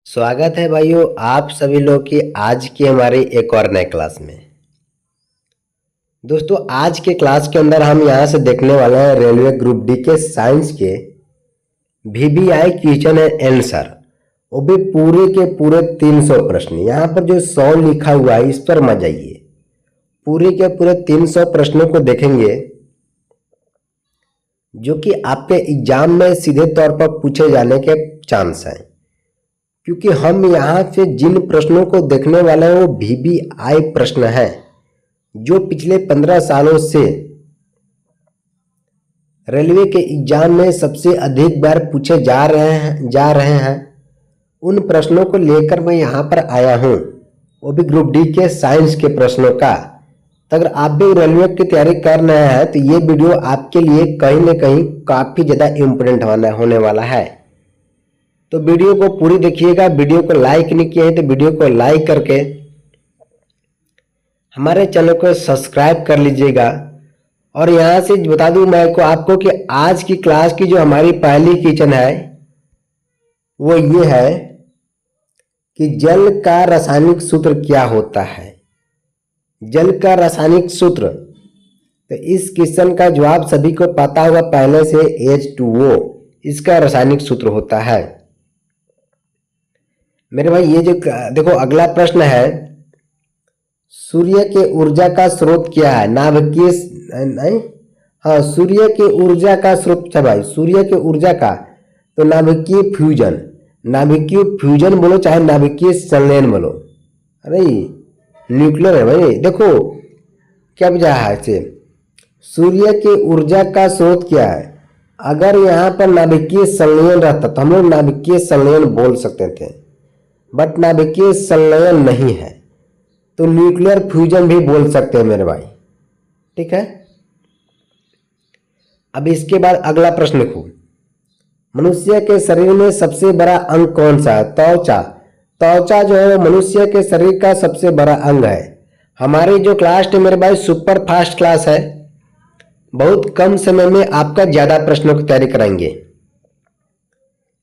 स्वागत है भाइयों आप सभी लोग की आज की हमारी एक और नए क्लास में। दोस्तों आज के क्लास के अंदर हम यहाँ से देखने वाले हैं रेलवे ग्रुप डी के साइंस के VBI क्वेश्चन एंड आंसर, वो भी पूरे के पूरे 300 प्रश्न। यहाँ पर जो 100 लिखा हुआ है इस पर मत जाइए, पूरे के पूरे 300 प्रश्नों को देखेंगे जो कि आपके एग्जाम में सीधे तौर पर पूछे जाने के चांस हैं, क्योंकि हम यहाँ से जिन प्रश्नों को देखने वाले हैं वो VBI प्रश्न हैं जो पिछले 15 सालों से रेलवे के एग्जाम में सबसे अधिक बार पूछे जा रहे हैं। उन प्रश्नों को लेकर मैं यहाँ पर आया हूँ, वो भी ग्रुप डी के साइंस के प्रश्नों का। तो अगर आप भी रेलवे की तैयारी कर रहे हैं तो ये वीडियो आपके लिए कहीं ना कहीं काफ़ी ज़्यादा इम्पोर्टेंट होने वाला है। तो वीडियो को पूरी देखिएगा। वीडियो को लाइक नहीं किया है तो वीडियो को लाइक करके हमारे चैनल को सब्सक्राइब कर लीजिएगा। और यहाँ से बता दूं मैं आपको कि आज की क्लास की जो हमारी पहली क्वेश्चन है वो ये है कि जल का रासायनिक सूत्र क्या होता है। जल का रासायनिक सूत्र, तो इस क्वेश्चन का जवाब सभी को पता होगा पहले से, H2O इसका रासायनिक सूत्र होता है। मेरे भाई ये जो देखो अगला प्रश्न है, सूर्य के ऊर्जा का स्रोत क्या है। नाभिकीय नहीं, हाँ सूर्य के ऊर्जा का स्रोत है भाई, सूर्य के ऊर्जा का तो नाभिकीय फ्यूजन। नाभिकीय फ्यूजन बोलो चाहे नाभिकीय संलयन बोलो, अरे न्यूक्लियर है भाई। देखो क्या वजह है इसे, सूर्य के ऊर्जा का स्रोत क्या है। अगर यहाँ पर नाभिकीय संलयन रहता तो हम लोग नाभिकीय संलयन बोल सकते थे, बट नाभिकीय संलयन नहीं है तो न्यूक्लियर फ्यूजन भी बोल सकते हैं मेरे भाई, ठीक है। अब इसके बाद अगला प्रश्न लिखो, मनुष्य के शरीर में सबसे बड़ा अंग कौन सा है। त्वचा। त्वचा जो है मनुष्य के शरीर का सबसे बड़ा अंग है। हमारी जो क्लास है मेरे भाई सुपर फास्ट क्लास है, बहुत कम समय में आपका ज्यादा प्रश्नों की तैयारी कराएंगे।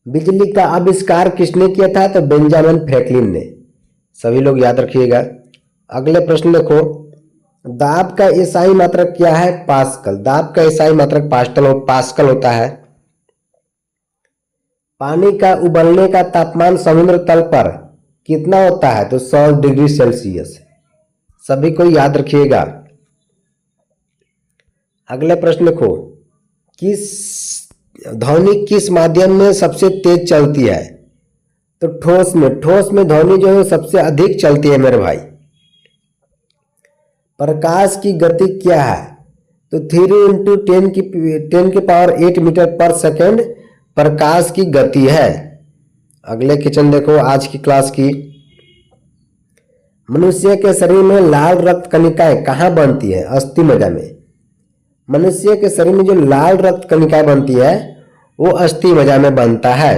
बिजली का आविष्कार किसने किया था, तो बेंजामिन फ्रैंकलिन ने, सभी लोग याद रखिएगा। अगले प्रश्न देखो, दाब का एसआई मात्रक क्या है, पास्कल। दाब का एसआई मात्रक पास्कल होता है। पानी का उबलने का तापमान समुद्र तल पर कितना होता है, तो 100 डिग्री सेल्सियस, सभी को याद रखिएगा। अगले प्रश्न देखो, ध्वनि किस माध्यम में सबसे तेज चलती है, तो ठोस में। ठोस में ध्वनि जो है सबसे अधिक चलती है मेरे भाई। प्रकाश की गति क्या है, तो 3 × 10 की पावर 8 मीटर पर सेकेंड प्रकाश की गति है। अगले क्वेश्चन देखो आज की क्लास की, मनुष्य के शरीर में लाल रक्त कणिकाएं कहाँ बनती है, अस्थि मज्जा में। मनुष्य के शरीर में जो लाल रक्त कणिकाएं बनती है वो अस्थि मज्जा में बनता है।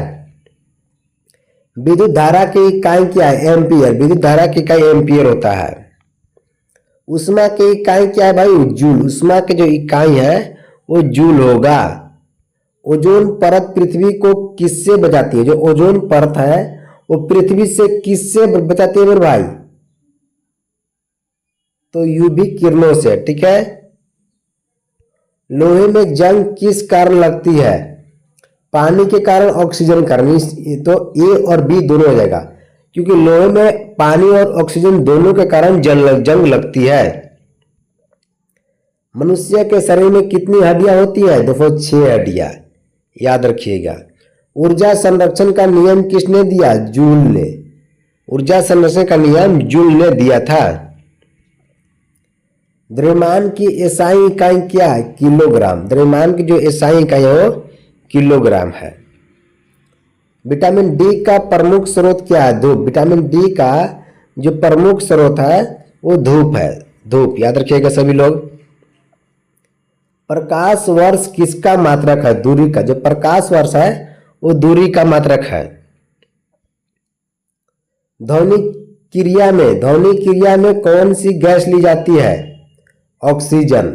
विद्युत धारा की इकाई क्या है, एम्पियर। विद्युत धारा की इकाई एम्पियर होता है। उष्मा की इकाई क्या है भाई, जूल। उष्मा की जो इकाई है वो जूल होगा। ओजोन परत पृथ्वी को किससे बचाती है, जो ओजोन परत है वो पृथ्वी से किससे बचाती है मेरे भाई, तो यूवी किरणों से, ठीक है। लोहे में जंग किस कारण लगती है, पानी के कारण, ऑक्सीजन कारण। तो ए और बी दोनों हो जाएगा, क्योंकि लोहे में पानी और ऑक्सीजन दोनों के कारण जंग लगती है। मनुष्य के शरीर में कितनी हड्डियां होती है, देखो 6 हड्डियां, याद रखिएगा। ऊर्जा संरक्षण का नियम किसने दिया, जूल ने। ऊर्जा संरक्षण का नियम जूल ने दिया था। द्रव्यमान की एसआई इकाई क्या है, किलोग्राम। द्रव्यमान की जो एसआई इकाई है वो किलोग्राम है। विटामिन डी का प्रमुख स्रोत क्या है, धूप। विटामिन डी का जो प्रमुख स्रोत है वो धूप है, धूप, याद रखिएगा सभी लोग। प्रकाश वर्ष किसका मात्रक है, दूरी का। जो प्रकाश वर्ष है वो दूरी का मात्रक है। ध्वनि क्रिया में कौन सी गैस ली जाती है, ऑक्सीजन।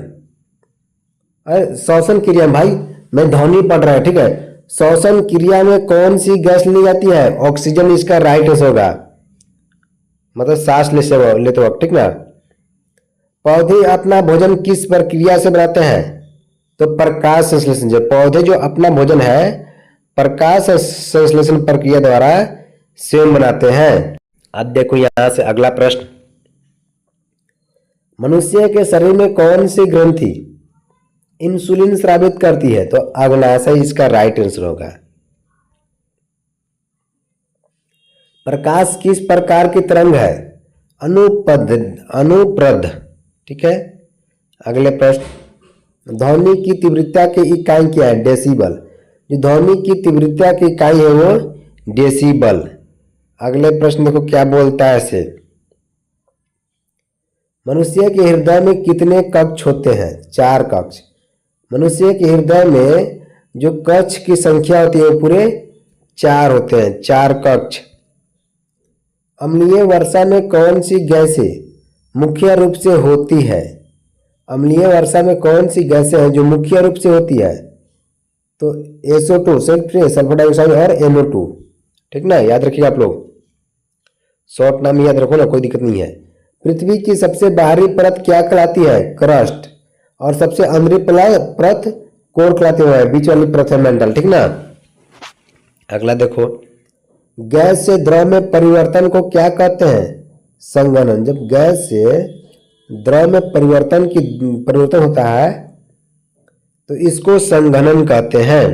श्वसन क्रिया भाई, मैं ध्वनि पढ़ रहा है, ठीक है। श्वसन क्रिया में कौन सी गैस ली जाती है? ऑक्सीजन इसका राइट आंसर होगा, मतलब सांस लेते वक्त, ठीक ना। पौधे अपना भोजन किस प्रक्रिया से बनाते हैं? तो प्रकाश संश्लेषण से। पौधे जो अपना भोजन है प्रकाश संश्लेषण प्रक्रिया द्वारा स्वयं बनाते हैं। अब देखो यहां से अगला प्रश्न, मनुष्य के शरीर में कौन सी ग्रंथि इंसुलिन स्रावित करती है? तो अग्नाशय इसका राइट आंसर होगा। प्रकाश किस प्रकार की तरंग है? अनुप्रद, ठीक है। अगले प्रश्न, ध्वनि की तीव्रता की इकाई क्या है? डेसिबल। जो ध्वनि की तीव्रता की इकाई है वो डेसिबल। अगले प्रश्न देखो क्या बोलता है इसे, मनुष्य के हृदय में कितने कक्ष होते हैं? 4 कक्ष। मनुष्य के हृदय में जो कक्ष की संख्या होती है वो पूरे 4 होते हैं, 4 कक्ष। अम्लीय वर्षा में कौन सी गैसें मुख्य रूप से होती है? अम्लीय वर्षा में कौन सी गैसें हैं जो मुख्य रूप से होती है? तो SO2 सल्फर डाइऑक्साइड और NO2, ठीक ना, याद रखिएगा आप लोग, शॉर्ट नाम याद रखो ना, कोई दिक्कत नहीं है। पृथ्वी की सबसे बाहरी परत क्या कहलाती है? क्रस्ट। और सबसे अंदरी परत कोर कहलाती है, बीच वाली परत है मेंटल, ठीक ना। अगला देखो, गैस से द्रव में परिवर्तन को क्या कहते हैं? संघनन। जब गैस से द्रव में परिवर्तन होता है तो इसको संघनन कहते हैं।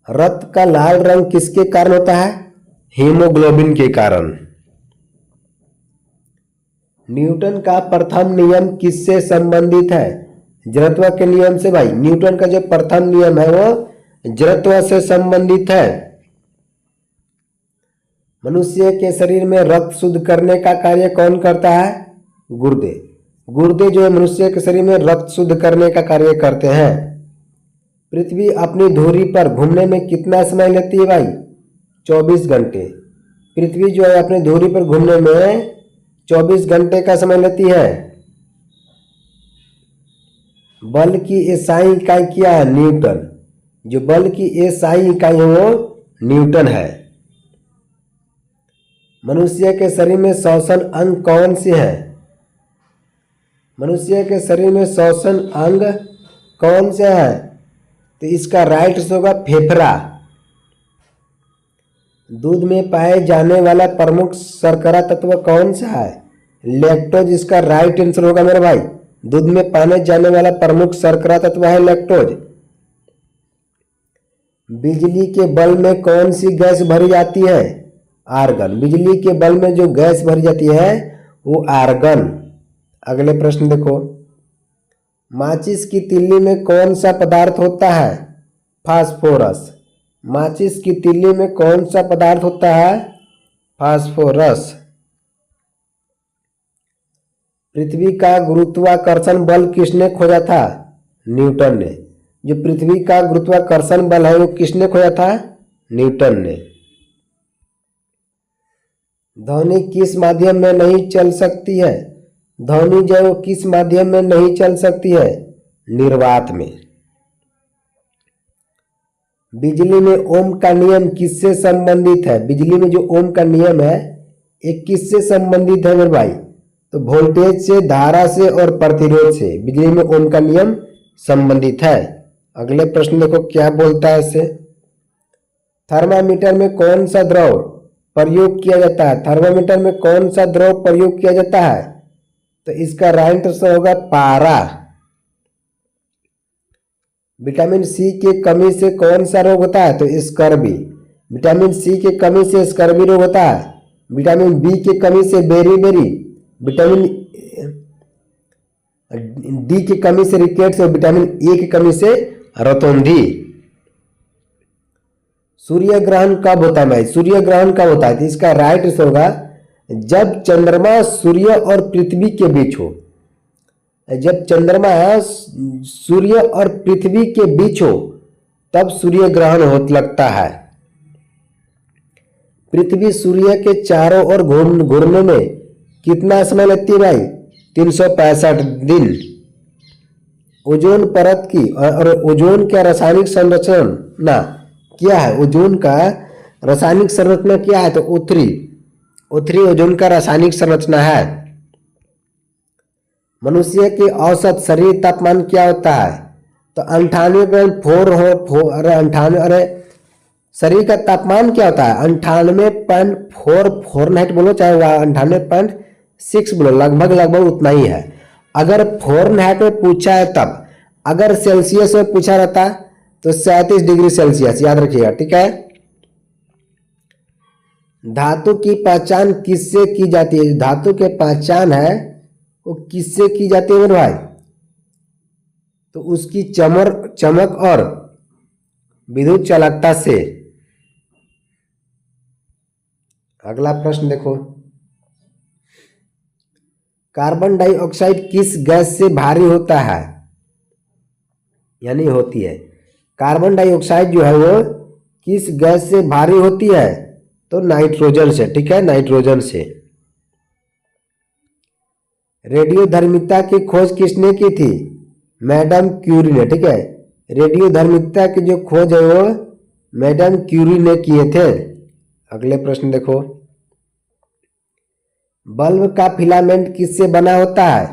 रक्त का लाल रंग किसके कारण होता है? हीमोग्लोबिन के कारण। न्यूटन का प्रथम नियम किससे संबंधित है? जड़त्व के नियम से। भाई न्यूटन का जो प्रथम नियम है वो जड़त्व से संबंधित है। मनुष्य के शरीर में रक्त शुद्ध करने का कार्य कौन करता है? गुर्दे। गुर्दे जो है मनुष्य के शरीर में रक्त शुद्ध करने का कार्य करते हैं। पृथ्वी अपनी धुरी पर घूमने में कितना समय लेती है? भाई 24 घंटे। पृथ्वी जो है अपनी धुरी पर घूमने में 24 घंटे का समय लेती है। बल की एसआई इकाई क्या है? न्यूटन। जो बल की एसआई इकाई है वो न्यूटन है। मनुष्य के शरीर में श्वसन अंग कौन से हैं? मनुष्य के शरीर में श्वसन अंग कौन से हैं? तो इसका राइट होगा फेफड़ा। दूध में पाए जाने वाला प्रमुख शर्करा तत्व कौन सा है? लैक्टोज इसका राइट आंसर होगा मेरे भाई। दूध में पाए जाने वाला प्रमुख शर्करा तत्व है लैक्टोज। बिजली के बल्ब में कौन सी गैस भरी जाती है? आर्गन। बिजली के बल्ब में जो गैस भरी जाती है वो आर्गन। अगले प्रश्न देखो, माचिस की तिल्ली में कौन सा पदार्थ होता है? फास्फोरस। माचिस की तिल्ली में कौन सा पदार्थ होता है? फास्फोरस। पृथ्वी का गुरुत्वाकर्षण बल किसने खोजा था? न्यूटन ने। जो पृथ्वी का गुरुत्वाकर्षण बल है वो किसने खोजा था? न्यूटन ने। ध्वनि किस माध्यम में नहीं चल सकती है? ध्वनि जो है वो किस माध्यम में नहीं चल सकती है? निर्वात में। बिजली में ओम का नियम किससे संबंधित है? बिजली में जो ओम का नियम है ये किससे संबंधित है मेरे भाई? तो वोल्टेज से, धारा से और प्रतिरोध से बिजली में ओम का नियम संबंधित है। अगले प्रश्न देखो क्या बोलता है इसे, थर्मामीटर में कौन सा द्रव प्रयोग किया जाता है? थर्मामीटर में कौन सा द्रव प्रयोग किया जाता है? तो इसका राइट आंसर होगा पारा। विटामिन सी की कमी से कौन सा रोग होता है? तो स्कर्वी। विटामिन सी की कमी से स्कर्वी रोग होता है। विटामिन बी की कमी से बेरी, विटामिन डी की कमी से रिकेट्स और विटामिन ए की कमी से रतौंधी। सूर्य ग्रहण कब होता है? सूर्य ग्रहण कब होता है? तो इसका राइट आंसर होगा जब चंद्रमा सूर्य और पृथ्वी के बीच हो। जब चंद्रमा सूर्य और पृथ्वी के बीच हो तब सूर्य ग्रहण होने लगता है। पृथ्वी सूर्य के चारों ओर घूमने में कितना समय लगती है भाई? 365 दिन। ओजोन परत की और ओजोन का रासायनिक संरचना क्या है? ओजोन का रासायनिक संरचना क्या है? तो O3 O3 ओजोन का रासायनिक संरचना है। मनुष्य के औसत शरीर तापमान क्या होता है? तो 98.4 अरे 98 अरे शरीर का तापमान क्या होता है? 98.4 फॉरेनहाइट बोलो चाहे 98.6 बोलो, लगभग लगभग उतना ही है। अगर फॉरेनहाइट में पूछा है तब, अगर सेल्सियस में पूछा रहता तो 37 डिग्री सेल्सियस, याद रखिएगा, ठीक है। धातु की पहचान किससे की जाती है? धातु की पहचान है वो किससे की जाती है मेरे भाई? तो उसकी चमक और विद्युत चालकता से। अगला प्रश्न देखो, कार्बन डाइऑक्साइड किस गैस से भारी होता है यानी होती है? कार्बन डाइऑक्साइड जो है वो किस गैस से भारी होती है? तो नाइट्रोजन से, ठीक है, नाइट्रोजन से। रेडियोधर्मिता की खोज किसने की थी? मैडम क्यूरी ने, ठीक है। रेडियोधर्मिता की जो खोज है वो मैडम क्यूरी ने किए थे। अगले प्रश्न देखो, बल्ब का फिलामेंट किससे बना होता है?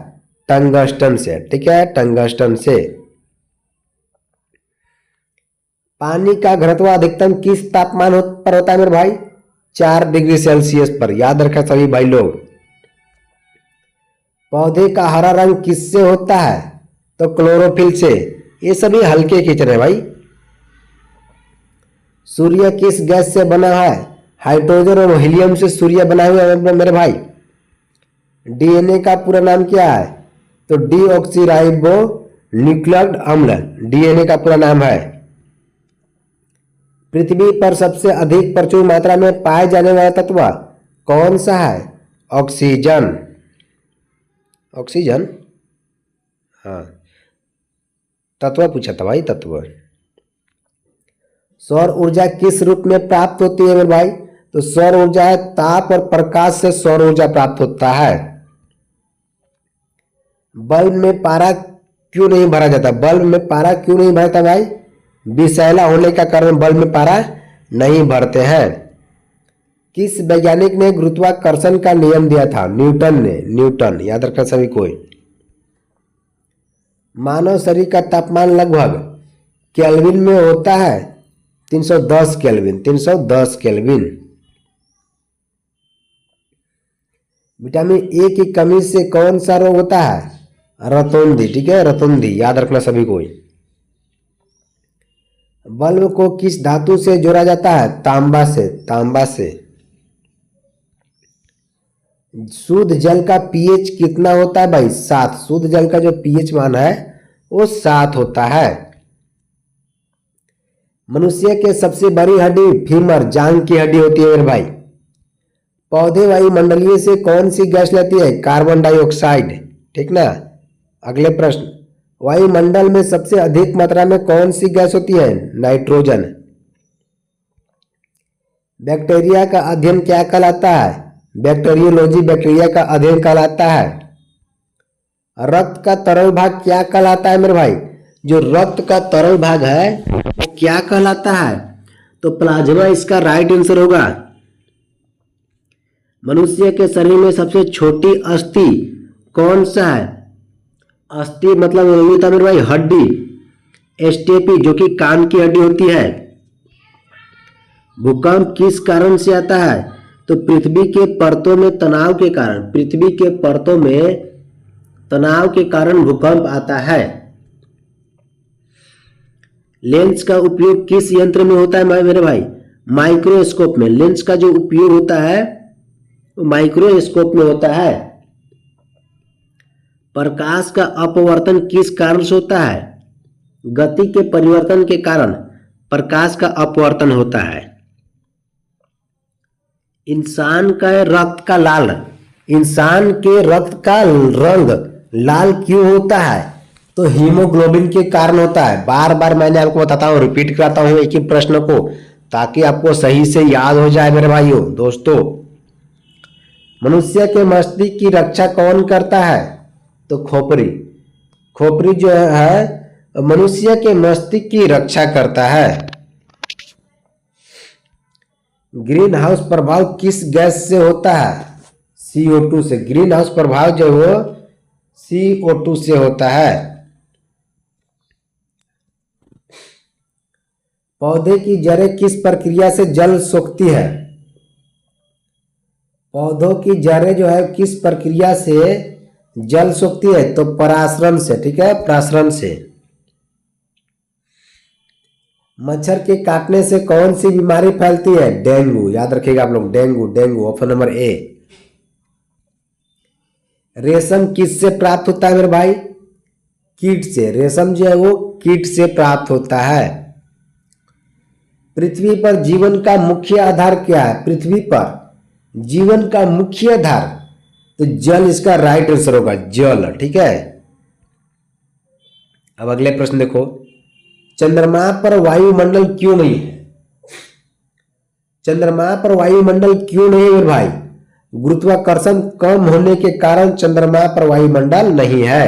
टंगस्टन से, ठीक है, टंगस्टन से। पानी का घनत्व अधिकतम किस तापमान पर होता है मेरे भाई? 4 डिग्री सेल्सियस पर, याद रखा सभी भाई लोग। पौधे का हरा रंग किससे होता है? तो क्लोरोफिल से। ये सभी हल्के कीचड़ है भाई। सूर्य किस गैस से बना है? हाइड्रोजन और हीलियम से सूर्य बना हुआ है मेरे भाई। डीएनए का पूरा नाम क्या है? तो डीऑक्सीराइबो न्यूक्लिक अम्ल डीएनए का पूरा नाम है। पृथ्वी पर सबसे अधिक प्रचुर मात्रा में पाए जाने वाला तत्व कौन सा है? ऑक्सीजन। ऑक्सीजन, हाँ, तत्व पूछा था भाई, तत्व। सौर ऊर्जा किस रूप में प्राप्त होती है मेरे भाई? तो सौर ऊर्जा है ताप और प्रकाश से सौर ऊर्जा प्राप्त होता है। बल्ब में पारा क्यों नहीं भरा जाता? बल्ब में पारा क्यों नहीं भरता भाई? विषैला होने का कारण बल्ब में पारा नहीं भरते हैं। किस वैज्ञानिक ने गुरुत्वाकर्षण का नियम दिया था? न्यूटन ने, न्यूटन, याद रखना सभी कोई। मानव शरीर का तापमान लगभग केल्विन में होता है 310 केल्विन, 310 केल्विन। विटामिन ए की कमी से कौन सा रोग होता है? रतौंधी, ठीक है, रतौंधी, याद रखना सभी कोई। बल्ब को किस धातु से जोड़ा जाता है? तांबा से, तांबा से। शुद्ध जल का पीएच कितना होता है भाई? 7। शुद्ध जल का जो पीएच मान है वो 7 होता है। मनुष्य के सबसे बड़ी हड्डी फीमर, जांग की हड्डी होती है मेरे भाई। पौधे वायुमंडलीय से कौन सी गैस लेती है? कार्बन डाइऑक्साइड, ठीक ना। अगले प्रश्न, वायुमंडल में सबसे अधिक मात्रा में कौन सी गैस होती है? नाइट्रोजन। बैक्टीरिया का अध्ययन क्या कहलाता है? बैक्टीरियोलॉजी बैक्टीरिया का अध्ययन कहलाता है। रक्त का तरल भाग क्या कहलाता है मेरे भाई? जो रक्त का तरल भाग है वो क्या कहलाता है? तो प्लाज्मा इसका राइट आंसर होगा। मनुष्य के शरीर में सबसे छोटी अस्थि कौन सा है? अस्थि मतलब होता मेरे भाई हड्डी, स्टेपी, जो कि कान की हड्डी होती है। भूकंप किस कारण से आता है? तो पृथ्वी के परतों में तनाव के कारण, पृथ्वी के परतों में तनाव के कारण भूकंप आता है। लेंस का उपयोग किस यंत्र में होता है मेरे भाई? माइक्रोस्कोप में। लेंस का जो उपयोग होता है वो माइक्रोस्कोप में होता है। प्रकाश का अपवर्तन किस कारण से होता है? गति के परिवर्तन के कारण प्रकाश का अपवर्तन होता है। इंसान के रक्त का रंग लाल क्यों होता है? तो हीमोग्लोबिन के कारण होता है। बार बार मैंने आपको बताता हूँ, रिपीट कराता हूँ एक ही प्रश्न को, ताकि आपको सही से याद हो जाए मेरे भाइयों दोस्तों। मनुष्य के मस्तिष्क की रक्षा कौन करता है? तो खोपड़ी। खोपड़ी जो है मनुष्य के मस्तिष्क की रक्षा करता है। ग्रीन हाउस प्रभाव किस गैस से होता है? CO2 से। ग्रीन हाउस प्रभाव जो है वो CO2 से होता है। पौधे की जड़ें किस प्रक्रिया से जल सोखती है? पौधों की जड़ें जो है किस प्रक्रिया से जल सोखती है? तो परासरण से, ठीक है, परासरण से। मच्छर के काटने से कौन सी बीमारी फैलती है? डेंगू। याद रखिएगा आप लोग, dengue. Dengue option number A. रेशम किससे प्राप्त होता है मेरे भाई? कीट से। रेशम जो है वो कीट से प्राप्त होता है। पृथ्वी पर जीवन का मुख्य आधार क्या है? पृथ्वी पर जीवन का मुख्य आधार, तो जल इसका राइट आंसर होगा, जल। ठीक है। अब अगले प्रश्न देखो, चंद्रमा पर वायुमंडल क्यों नहीं है? चंद्रमा पर वायुमंडल क्यों नहीं है मेरे भाई? गुरुत्वाकर्षण कम होने के कारण चंद्रमा पर वायुमंडल नहीं है।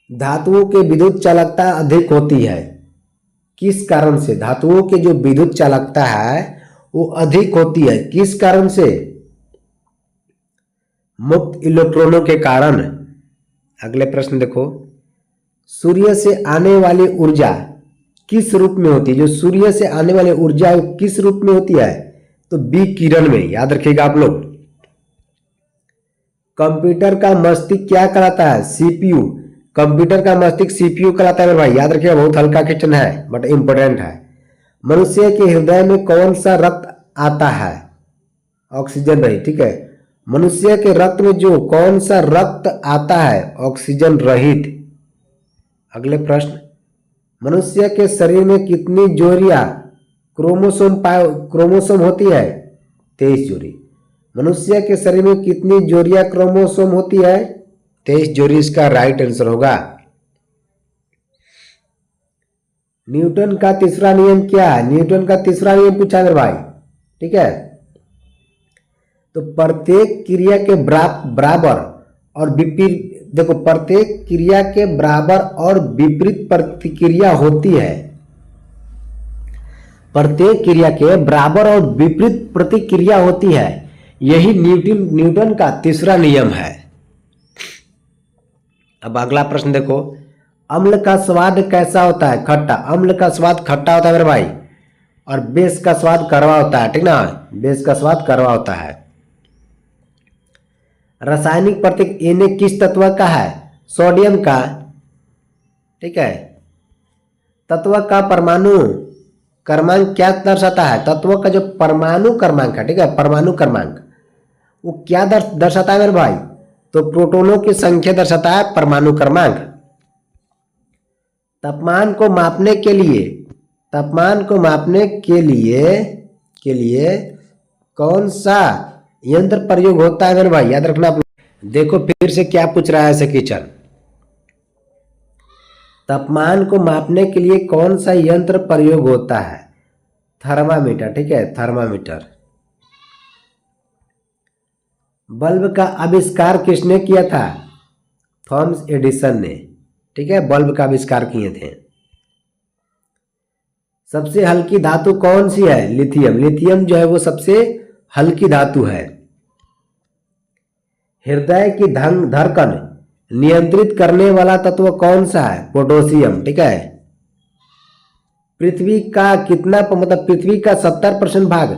धातुओं की विद्युत चालकता अधिक होती है, किस कारण से? धातुओं की जो विद्युत चालकता है वो अधिक होती है, किस कारण से? मुक्त इलेक्ट्रॉनों के कारण। अगले प्रश्न देखो, सूर्य से आने वाली ऊर्जा किस रूप में होती है? जो सूर्य से आने वाली ऊर्जा है वो किस रूप में होती है? तो विकिरण में। याद रखिएगा आप लोग। कंप्यूटर का मस्तिष्क क्या कहलाता है? CPU। कंप्यूटर का मस्तिष्क CPU कहलाता है मेरे भाई, याद रखिएगा। बहुत हल्का क्वेश्चन है बट इंपॉर्टेंट है। मनुष्य के हृदय में कौन सा रक्त आता है? ऑक्सीजन रहित। ठीक है, मनुष्य के रक्त में जो कौन सा रक्त आता है? ऑक्सीजन रहित। अगले प्रश्न, मनुष्य के शरीर में कितनी जोड़ियां क्रोमोसोम होती है? 23 जोड़ी। मनुष्य के शरीर में कितनी जोड़ियां क्रोमोसोम होती है? 23 जोड़ी इसका राइट आंसर होगा। न्यूटन का तीसरा नियम क्या है? न्यूटन का तीसरा नियम पूछा मेरे भाई। ठीक है, तो प्रत्येक क्रिया के बराबर और विपरीत, देखो प्रत्येक क्रिया के बराबर और विपरीत प्रतिक्रिया होती है। प्रत्येक क्रिया के बराबर और विपरीत प्रतिक्रिया होती है, यही न्यूटन का तीसरा नियम है। अब अगला प्रश्न देखो, अम्ल का स्वाद कैसा होता है? खट्टा। अम्ल का स्वाद खट्टा होता है मेरे भाई, और बेस का स्वाद कड़वा होता है। ठीक ना, बेस का स्वाद कड़वा होता है। रासायनिक प्रतीक Na किस तत्व का है? सोडियम का। ठीक है, तत्व का परमाणु क्रमांक क्या दर्शाता है? तत्व का जो परमाणु क्रमांक है, ठीक है, परमाणु क्रमांक, वो क्या दर्शाता है मेरे भाई? तो प्रोटॉनों की संख्या दर्शाता है परमाणु क्रमांक। तापमान को मापने के लिए, तापमान को मापने के लिए कौन सा यंत्र प्रयोग होता है मेरे भाई? याद रखना आप। देखो फिर से क्या पूछ रहा है ऐसे क्वेश्चन, तापमान को मापने के लिए कौन सा यंत्र प्रयोग होता है? थर्मामीटर। ठीक है, थर्मामीटर। बल्ब का आविष्कार किसने किया था? थॉमस एडिसन ने। ठीक है, बल्ब का आविष्कार किए थे। सबसे हल्की धातु कौन सी है? लिथियम। लिथियम जो है वो सबसे हल्की धातु है। हृदय की धड़कन नियंत्रित करने वाला तत्व कौन सा है? पोटेशियम। ठीक है, पृथ्वी का कितना, मतलब पृथ्वी का 70% भाग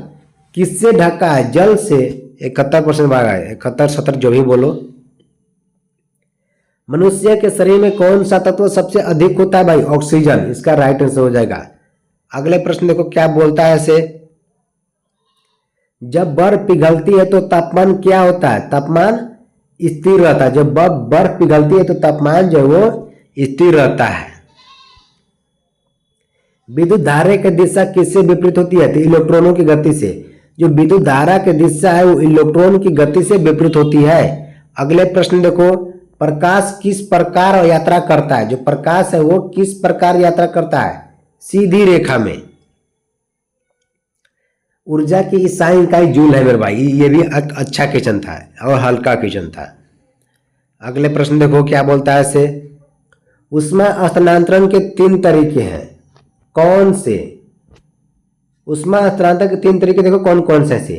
किससे ढका है? जल से। 71% भाग है, 71 70 जो भी बोलो। मनुष्य के शरीर में कौन सा तत्व सबसे अधिक होता है भाई? ऑक्सीजन। इसका राइट आंसर हो जाएगा। अगले प्रश्न देखो क्या बोलता है ऐसे, जब बर्फ पिघलती है तो तापमान क्या होता है? तापमान स्थिर रहता है। जब बर्फ पिघलती है तो तापमान जो है वो स्थिर रहता है। विद्युत धारा की दिशा किससे विपरीत होती है? तो इलेक्ट्रॉनों की गति से। जो विद्युत धारा की दिशा है वो इलेक्ट्रॉन की गति से विपरीत होती है। अगले प्रश्न देखो, प्रकाश किस प्रकार यात्रा करता है? जो प्रकाश है वो किस प्रकार यात्रा करता है? सीधी रेखा में। ऊर्जा की इकाई जूल है मेरे भाई। ये भी अच्छा क्वेश्चन था और हल्का क्वेश्चन था। अगले प्रश्न देखो क्या बोलता है इसे। ऊष्मा हस्तांतरण के 3 तरीके हैं, कौन से? ऊष्मा हस्तांतरण के 3 तरीके देखो कौन कौन से ऐसे।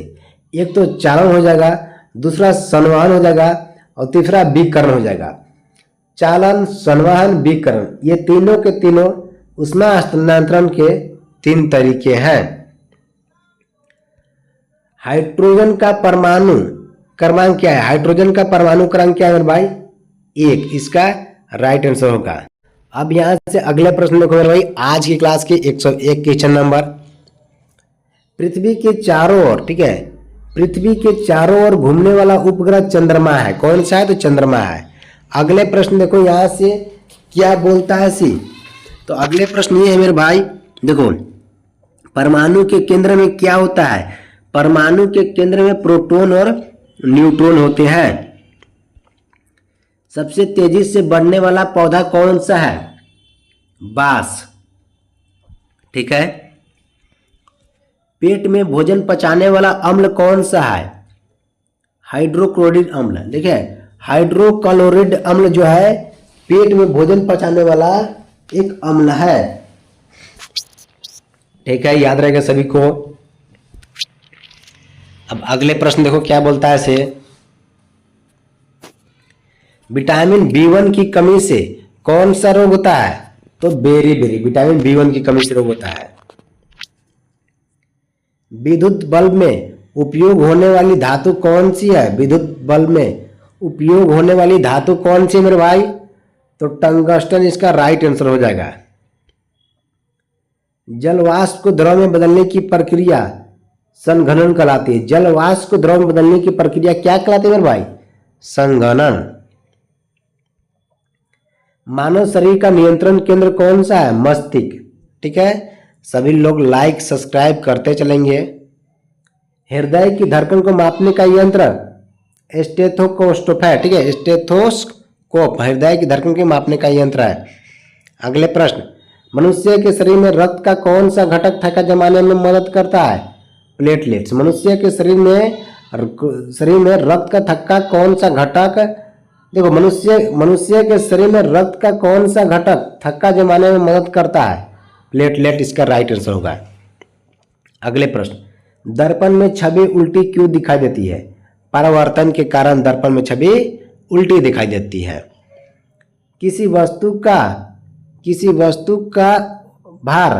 एक तो चालन हो जाएगा, दूसरा संवहन हो जाएगा और तीसरा विकिरण हो जाएगा। चालन, संवहन, विकिरण, ये तीनों के तीनों ऊष्मा हस्तांतरण के 3 तरीके हैं। हाइड्रोजन का परमाणु क्रमांक क्या है? हाइड्रोजन का परमाणु क्रमांक क्या है मेरे भाई? 1, इसका राइट आंसर होगा। अब यहां से अगले प्रश्न देखो मेरे भाई, आज की क्लास के 101 क्वेश्चन नंबर। पृथ्वी के चारों ओर, ठीक है, पृथ्वी के चारों ओर घूमने वाला उपग्रह चंद्रमा है, कौन सा है? तो चंद्रमा है। अगले प्रश्न देखो यहां से क्या बोलता है सी। तो अगले प्रश्न ये है मेरे भाई, देखो परमाणु के केंद्र में क्या होता है? परमाणु के केंद्र में प्रोटॉन और न्यूट्रॉन होते हैं। सबसे तेजी से बढ़ने वाला पौधा कौन सा है? बांस, ठीक है। पेट में भोजन पचाने वाला अम्ल कौन सा है? हाइड्रोक्लोरिक अम्ल। देखिए हाइड्रोक्लोरिक अम्ल जो है पेट में भोजन पचाने वाला एक अम्ल है, ठीक है, याद रहेगा सभी को। अब अगले प्रश्न देखो क्या बोलता है इसे। विटामिन B1 की कमी से कौन सा रोग होता है? तो बेरी विटामिन B1 की कमी से रोग होता है। विद्युत बल्ब में उपयोग होने वाली धातु कौन सी है? विद्युत बल्ब में उपयोग होने वाली धातु कौन सी है मेरे भाई? तो टंगस्टन इसका राइट आंसर हो जाएगा। जलवाष्प को द्रव में बदलने की प्रक्रिया संघनन कहलाती है। जलवाष्प को द्रव में बदलने की प्रक्रिया क्या कहलाती है मेरे भाई? संघनन। मानव शरीर का नियंत्रण केंद्र कौन सा है? मस्तिष्क, ठीक है। सभी लोग लाइक सब्सक्राइब करते चलेंगे। हृदय की धड़कन को मापने का यंत्र स्टेथोस्कोप है, ठीक है, स्टेथोस्कोप हृदय की धड़कन को मापने का यंत्र है। अगले प्रश्न, मनुष्य के शरीर में रक्त का कौन सा घटक थक्का जमाने में मदद करता है? प्लेटलेट्स। मनुष्य के शरीर में रक्त का थक्का कौन सा घटक, देखो मनुष्य के शरीर में रक्त का कौन सा घटक थक्का जमाने में मदद करता है? प्लेटलेट, इसका राइट आंसर होगा। अगले प्रश्न, दर्पण में छवि उल्टी क्यों दिखाई देती है? परावर्तन के कारण दर्पण में छवि उल्टी दिखाई देती है। किसी वस्तु का भार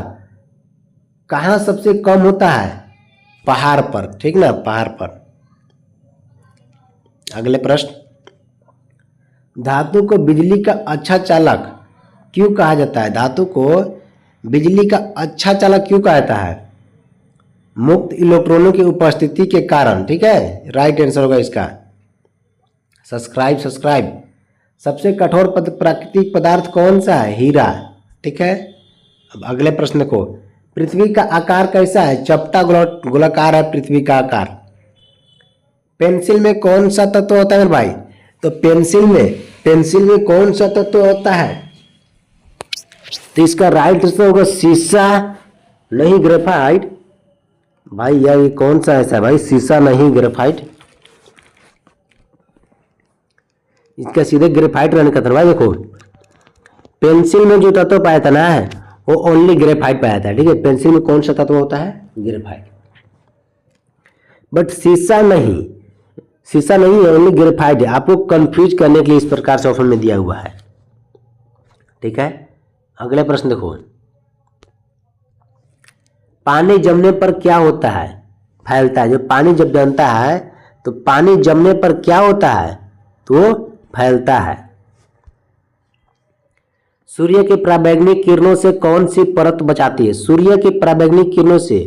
कहाँ सबसे कम होता है? पहाड़ पर, ठीक ना, पहाड़ पर। अगले प्रश्न, धातु को बिजली का अच्छा चालक क्यों कहा जाता है? धातु को बिजली का अच्छा चालक क्यों कहा जाता है? मुक्त इलेक्ट्रॉनों की उपस्थिति के कारण, ठीक है, राइट आंसर होगा इसका। सब्सक्राइब। सबसे कठोर प्राकृतिक पदार्थ कौन सा है? हीरा, ठीक है। अब अगले प्रश्न को, पृथ्वी का आकार कैसा है? चपटा गोलाकार है पृथ्वी का आकार। पेंसिल में कौन सा तत्व होता है भाई? तो पेंसिल में कौन सा तत्व होता है? तो इसका राइट आंसर होगा शीशा, नहीं ग्रेफाइट। भाई यार ये कौन सा ऐसा है भाई? शीशा नहीं ग्रेफाइट, इसका सीधे ग्रेफाइट रहने का था भाई। देखो पेंसिल में जो तत्व पाया था ना वो ओनली ग्रेफाइट पाया था, ठीक है। पेंसिल में कौन सा तत्व होता है? ग्रेफाइट। बट शीशा नहीं है, ओनली ग्रेफाइट है। आपको कंफ्यूज करने के लिए इस प्रकार से ऑप्शन में दिया हुआ है, ठीक है। अगले प्रश्न देखो, पानी जमने पर क्या होता है? फैलता है। जो पानी जब जमता है तो पानी जमने पर क्या होता है? तो फैलता है। सूर्य के पराबैंगनी किरणों से कौन सी परत बचाती है? सूर्य के पराबैंगनी किरणों से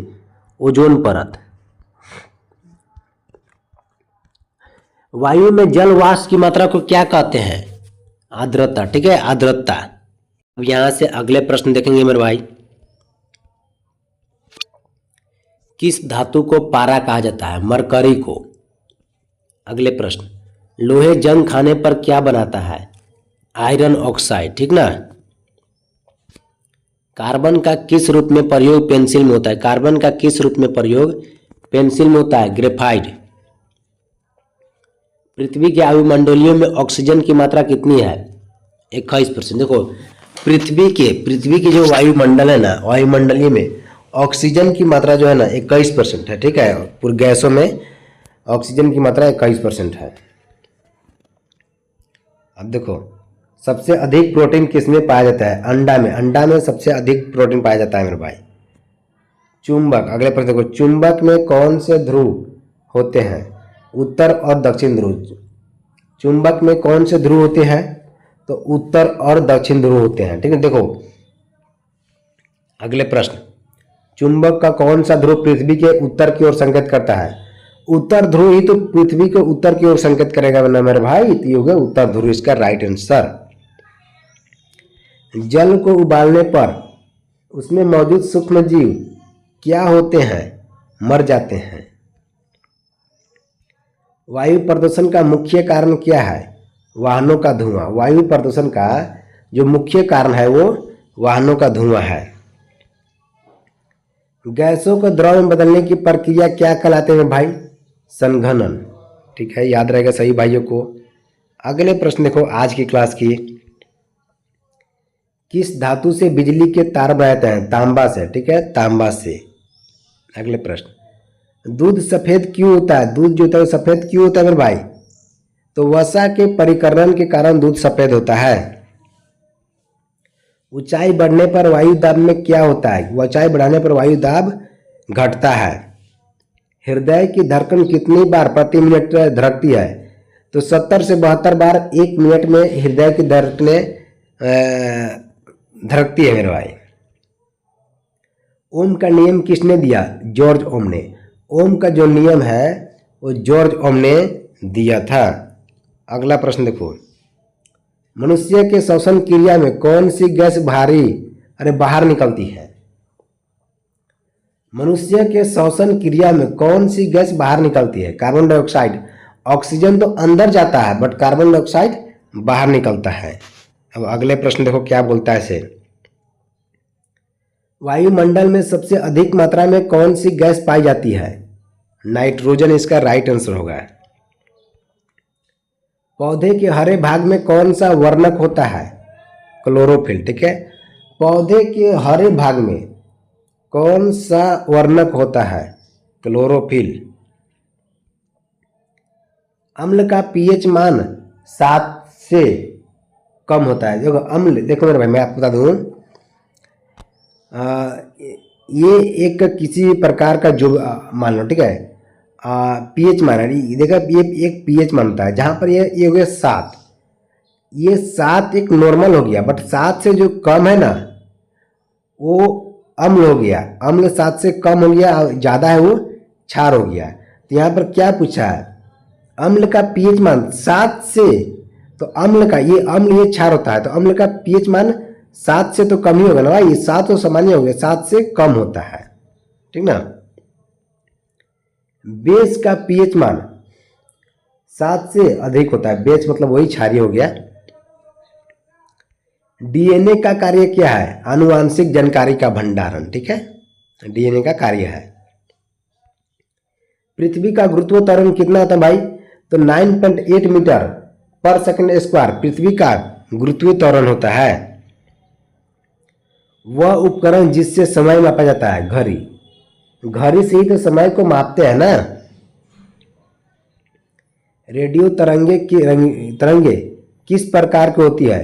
ओजोन परत। वायु में जल वाष्प की मात्रा को क्या कहते हैं? आर्द्रता, ठीक है, आर्द्रता। अब यहां से अगले प्रश्न देखेंगे मेरे भाई, किस धातु को पारा कहा जाता है? मरकरी को। अगले प्रश्न, लोहे जंग खाने पर क्या बनाता है? आयरन ऑक्साइड, ठीक ना। कार्बन का किस रूप में प्रयोग पेंसिल में होता है? कार्बन का किस रूप में प्रयोग पेंसिल में होता है? ग्रेफाइट। पृथ्वी के वायुमंडलीय में ऑक्सीजन की मात्रा कितनी है? 21%। देखो पृथ्वी की जो वायुमंडल है ना, वायुमंडलीय में ऑक्सीजन की मात्रा जो है ना 21% है। ठीक है, पूरे गैसों में ऑक्सीजन की मात्रा 21% है। अब देखो सबसे अधिक प्रोटीन किसमें पाया जाता है? अंडा में। अंडा में सबसे अधिक प्रोटीन पाया जाता है मेरे भाई। चुंबक, अगले प्रश्न देखो, चुंबक में कौन से ध्रुव होते हैं? उत्तर और दक्षिण ध्रुव। चुंबक में कौन से ध्रुव होते हैं? तो उत्तर और दक्षिण ध्रुव होते हैं। ठीक है, देखो अगले प्रश्न, चुंबक का कौन सा ध्रुव पृथ्वी के उत्तर की ओर संकेत करता है? उत्तर ध्रुव ही तो पृथ्वी के उत्तर की ओर संकेत करेगा वरना मेरे भाई, तो ये हो गया उत्तर ध्रुव, इसका राइट आंसर। जल को उबालने पर उसमें मौजूद सूक्ष्म जीव क्या होते हैं? मर जाते हैं। वायु प्रदूषण का मुख्य कारण क्या है? वाहनों का धुआं। वायु प्रदूषण का जो मुख्य कारण है वो वाहनों का धुआं है। गैसों को द्रव में बदलने की प्रक्रिया क्या कहलाते हैं भाई? संघनन। ठीक है, याद रहेगा सही भाइयों को। अगले प्रश्न देखो आज की क्लास की, किस धातु से बिजली के तार बनाते हैं? तांबा से। ठीक है, तांबा से। अगले प्रश्न, दूध सफेद क्यों होता है? दूध जो होता है सफेद क्यों होता है मेरे भाई? तो वसा के परिकरण के कारण दूध सफेद होता है। ऊंचाई बढ़ने पर वायु दाब में क्या होता है? ऊंचाई बढ़ाने पर वायु दाब घटता है। हृदय की धड़कन कितनी बार प्रति मिनट धड़कती है? तो 70 से 72 बार 1 मिनट में हृदय की धड़कनें धड़कती है मेरे भाई। ओम का नियम किसने दिया? जॉर्ज ओम ने। ओम का जो नियम है वो जॉर्ज ओम ने दिया था। अगला प्रश्न देखो, मनुष्य के श्वसन क्रिया में कौन सी गैस बाहर निकलती है? मनुष्य के श्वसन क्रिया में कौन सी गैस बाहर निकलती है? Carbon dioxide. ऑक्सीजन तो अंदर जाता है बट कार्बन डाइऑक्साइड बाहर निकलता है। अब अगले प्रश्न देखो क्या बोलता है इसे, वायुमंडल में सबसे अधिक मात्रा में कौन सी गैस पाई जाती है? नाइट्रोजन, इसका राइट आंसर होगा। पौधे के हरे भाग में कौन सा वर्णक होता है? क्लोरोफिल। ठीक है, पौधे के हरे भाग में कौन सा वर्णक होता है? क्लोरोफिल। अम्ल का पीएच मान 7 से कम होता है। देखो अम्ल, देखो मेरे भाई मैं आपको बता दूं, ये एक किसी प्रकार का जो मान लो, ठीक है, पीएच मान है। देखा ये एक पीएच मानता है जहाँ पर ये हो गया 7। ये 7 एक नॉर्मल हो गया, बट 7 से जो कम है ना वो अम्ल हो गया। अम्ल 7 से कम हो गया, ज़्यादा है वो क्षार हो गया। तो यहाँ पर क्या पूछा है? अम्ल का पीएच मान 7 से, तो अम्ल का ये क्षार होता है, तो अम्ल का पीएच मान 7 से तो कम ही होगा ना भाई। 7 तो सामान्य हो गया, 7 से कम होता है। ठीक ना। बेस का पीएच मान 7 से अधिक होता है। बेस मतलब वही क्षारीय हो गया। डीएनए का कार्य क्या है? आनुवांशिक जानकारी का भंडारण। ठीक है, डीएनए का कार्य है। पृथ्वी का गुरुत्व त्वरण कितना होता है भाई? तो 9.8 मीटर पर सेकंड स्क्वायर पृथ्वी का गुरुत्वीय त्वरण होता है। वह उपकरण जिससे समय मापा जाता है? घड़ी। घड़ी से ही तो समय को मापते हैं ना। रेडियो तरंगे किस प्रकार की होती है?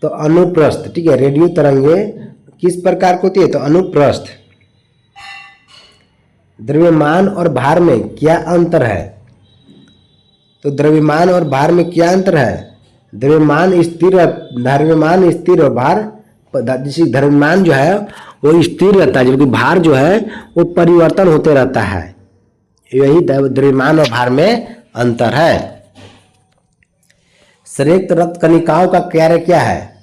तो अनुप्रस्थ। ठीक है, रेडियो तरंगे किस प्रकार की होती है? तो अनुप्रस्थ। द्रव्यमान और भार में क्या अंतर है? तो द्रव्यमान और भार में क्या अंतर है? द्रव्यमान स्थिर और भार, जैसे द्रव्यमान जो है वो स्थिर रहता है जबकि भार जो है वो परिवर्तन होते रहता है। यही द्रव्यमान और भार में अंतर है। संयुक्त रक्त कणिकाओं का कार्य क्या है?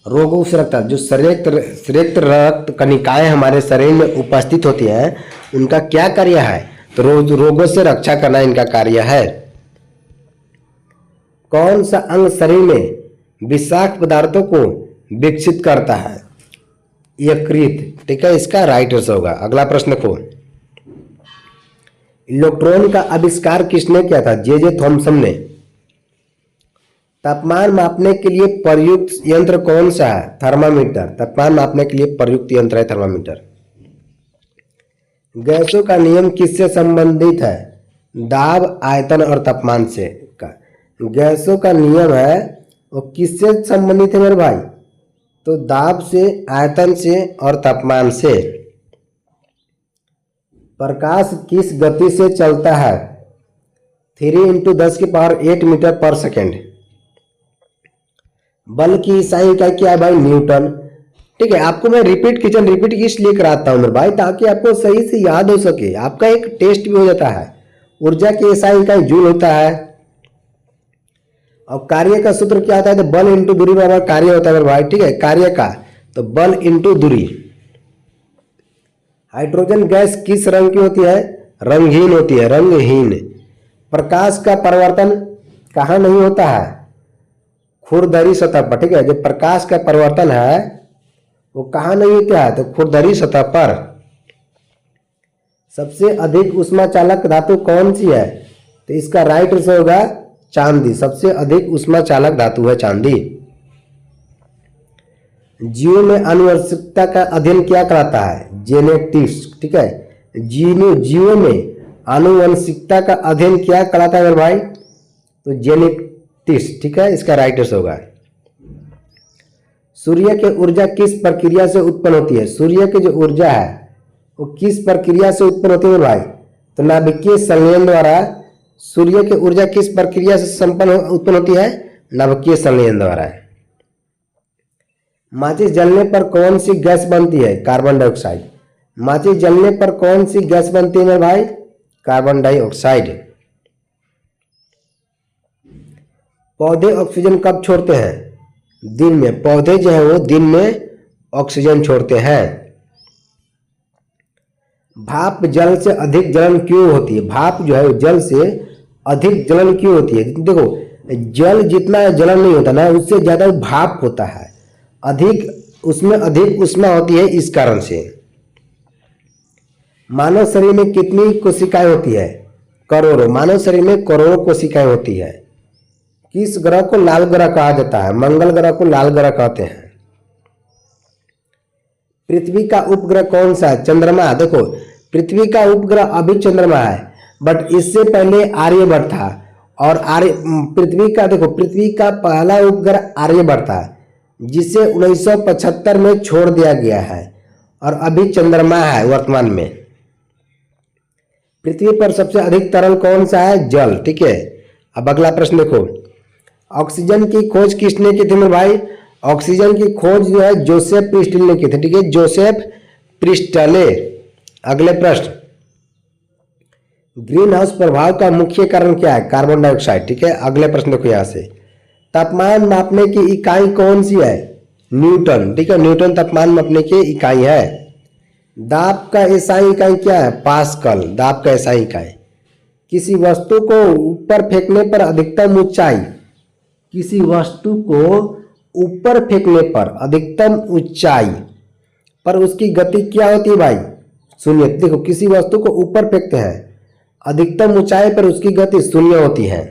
रोगों से रक्षा। जो संयुक्त रक्त कणिकाएं हमारे शरीर में उपस्थित होती हैं उनका क्या कार्य है? तो रोगों से रक्षा करना इनका कार्य है। कौन सा अंग शरीर में विषाक्त पदार्थों को विकसित करता है? यकृत। ठीक है, इसका राइट आंसर होगा। अगला प्रश्न देखो, इलेक्ट्रॉन का आविष्कार किसने किया था? जे थॉमसन ने। तापमान मापने के लिए प्रयुक्त यंत्र कौन सा है? थर्मामीटर। तापमान मापने के लिए प्रयुक्त यंत्र है थर्मामीटर। गैसों का नियम किससे संबंधित है? दाब, आयतन और तापमान से का। गैसों का नियम है वो किससे संबंधित है मेरे भाई? तो दाब से, आयतन से और तापमान से। प्रकाश किस गति से चलता है? 3 × 10⁸ मीटर पर सेकेंड। बल की इकाई क्या है भाई? न्यूटन। ठीक है, आपको मैं रिपीट इसलिए कराता हूं मेरे भाई ताकि आपको सही से याद हो सके, आपका एक टेस्ट भी हो जाता है। ऊर्जा की एसआई इकाई जूल होता है। और कार्य का सूत्र क्या होता है? तो बल इंटू दूरी बराबर कार्य होता है मेरे भाई। ठीक है, कार्य का तो बल इंटू दूरी। हाइड्रोजन गैस किस रंग की होती है? रंगहीन होती है, रंगहीन। प्रकाश का परिवर्तन कहाँ नहीं होता है? खुरदरी सतह पर। ठीक है, जो प्रकाश का परिवर्तन है वो कहाँ नहीं होता है? तो खुरदरी सतह पर। सबसे अधिक ऊष्मा चालक धातु कौन सी है? तो इसका राइट आंसर होगा चांदी। सबसे अधिक ऊष्मा चालक धातु है चांदी। जीव में आनुवंशिकता का अध्ययन क्या कहलाता है? जेनेटिक्स। ठीक है, जीवों में आनुवंशिकता का अध्ययन क्या कहलाता है मेरे भाई? तो जेनेटिक्स। ठीक है, इसका राइट आंसर होगा। सूर्य की ऊर्जा किस प्रक्रिया से उत्पन्न होती है? सूर्य की जो ऊर्जा है वो किस प्रक्रिया से उत्पन्न होती है मेरे भाई? तो नाभिकीय संलयन द्वारा। सूर्य की ऊर्जा किस प्रक्रिया से उत्पन्न होती है? नाभिकीय संलयन द्वारा। माचिस जलने पर कौन सी गैस बनती है? Carbon dioxide. माचिस जलने पर कौन सी गैस बनती है मेरे भाई? Carbon dioxide. पौधे ऑक्सीजन कब छोड़ते हैं? दिन में। पौधे जो है वो दिन में ऑक्सीजन छोड़ते हैं। भाप जल से अधिक जलन क्यों होती है? भाप जो है वो जल से अधिक जलन क्यों होती है? देखो, जल जितना जलन नहीं होता ना, उससे ज्यादा भाप होता है। उसमें अधिक ऊष्मा होती है, इस कारण से। मानव शरीर में कितनी कोशिकाएं होती है? करोड़ों। मानव शरीर में करोड़ों कोशिकाएं होती है। किस ग्रह को लाल ग्रह कहा जाता है? मंगल ग्रह को लाल ग्रह कहते हैं। पृथ्वी का उपग्रह कौन सा है? चंद्रमा। देखो, पृथ्वी का उपग्रह अभी चंद्रमा है, बट इससे पहले आर्यभट्ट था। और पृथ्वी का पहला उपग्रह आर्यभट्ट था, जिसे 1975 में छोड़ दिया गया है, और अभी चंद्रमा है वर्तमान में। पृथ्वी पर सबसे अधिक तरल कौन सा है? जल। ठीक है, अब अगला प्रश्न देखो। ऑक्सीजन की खोज किसने की थी मेरे भाई? ऑक्सीजन की खोज जो है जोसेफ प्रिस्टल ने की थी। ठीक है, जोसेफ प्रिस्टले। अगले प्रश्न, ग्रीन हाउस प्रभाव का मुख्य कारण क्या है? Carbon dioxide. ठीक है, अगले प्रश्न देखो यहाँ से। तापमान मापने की इकाई कौन सी है? न्यूटन। ठीक है, न्यूटन तापमान मापने की इकाई है। दाब का एसआई इकाई क्या है? पास्कल। दाब का एसआई इकाई। किसी वस्तु को ऊपर फेंकने पर अधिकतम ऊंचाई। किसी वस्तु को ऊपर फेंकने पर अधिकतम ऊंचाई पर उसकी गति क्या होती है भाई? शून्य। देखो, किसी वस्तु को ऊपर फेंकते हैं, अधिकतम ऊंचाई पर उसकी गति शून्य होती है।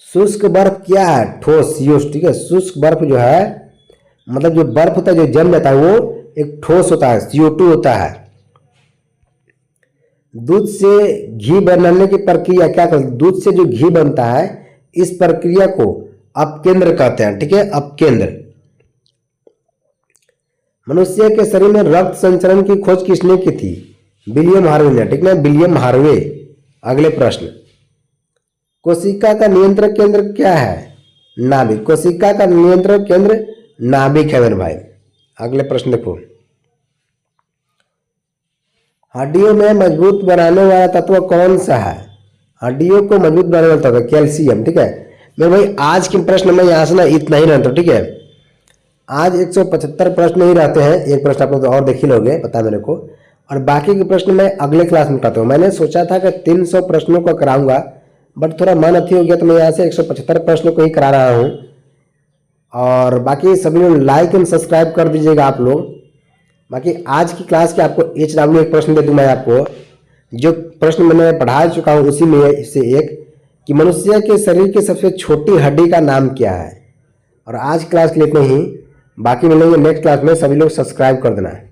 शुष्क बर्फ क्या है? ठोस। ठीक है, शुष्क बर्फ जो है, मतलब जो बर्फ होता है जो जम जाता है वो एक ठोस होता है, CO2 होता है। दूध से घी बनाने की प्रक्रिया क्या करते? दूध से जो घी बनता है, इस प्रक्रिया को अपकेंद्र कहते हैं। ठीक है, अपकेंद्र। मनुष्य के शरीर में रक्त संचरण की खोज किसने की थी? विलियम हार्वे ने। ठीक है, विलियम हार्वे। अगले प्रश्न, कोशिका का नियंत्रण केंद्र क्या है? नाभिक। कोशिका का नियंत्रण केंद्र नाभिक है मेरे भाई। अगले प्रश्न देखो, हड्डियों में मजबूत बनाने वाला तत्व कौन सा है? हड्डियों को मजबूत बनाने वाला तत्व कैल्शियम। ठीक है मेरे भाई, आज के प्रश्न में यहाँ से ना इतना ही रहता। ठीक है, आज 175 प्रश्न ही रहते हैं। एक प्रश्न आप लोग और देख ही लोगे, पता है मेरे को। और बाकी के प्रश्न मैं अगले क्लास में उठाता हूँ। मैंने सोचा था कि 300 प्रश्नों को कराऊंगा, बट थोड़ा मन अथी हो गया, तो मैं यहाँ से 175 प्रश्नों को ही करा रहा हूँ। और बाकी सभी लोग लाइक एंड सब्सक्राइब कर दीजिएगा आप लोग। बाकी आज की क्लास के आपको HW एक प्रश्न दे दूँ मैं आपको, जो प्रश्न मैंने पढ़ा चुका हूँ उसी में से एक कि मनुष्य के शरीर की सबसे छोटी हड्डी का नाम क्या है। और आज क्लास के लिए इतना ही, बाकी मिलेंगे नेक्स्ट क्लास में। सभी लोग सब्सक्राइब कर देना है।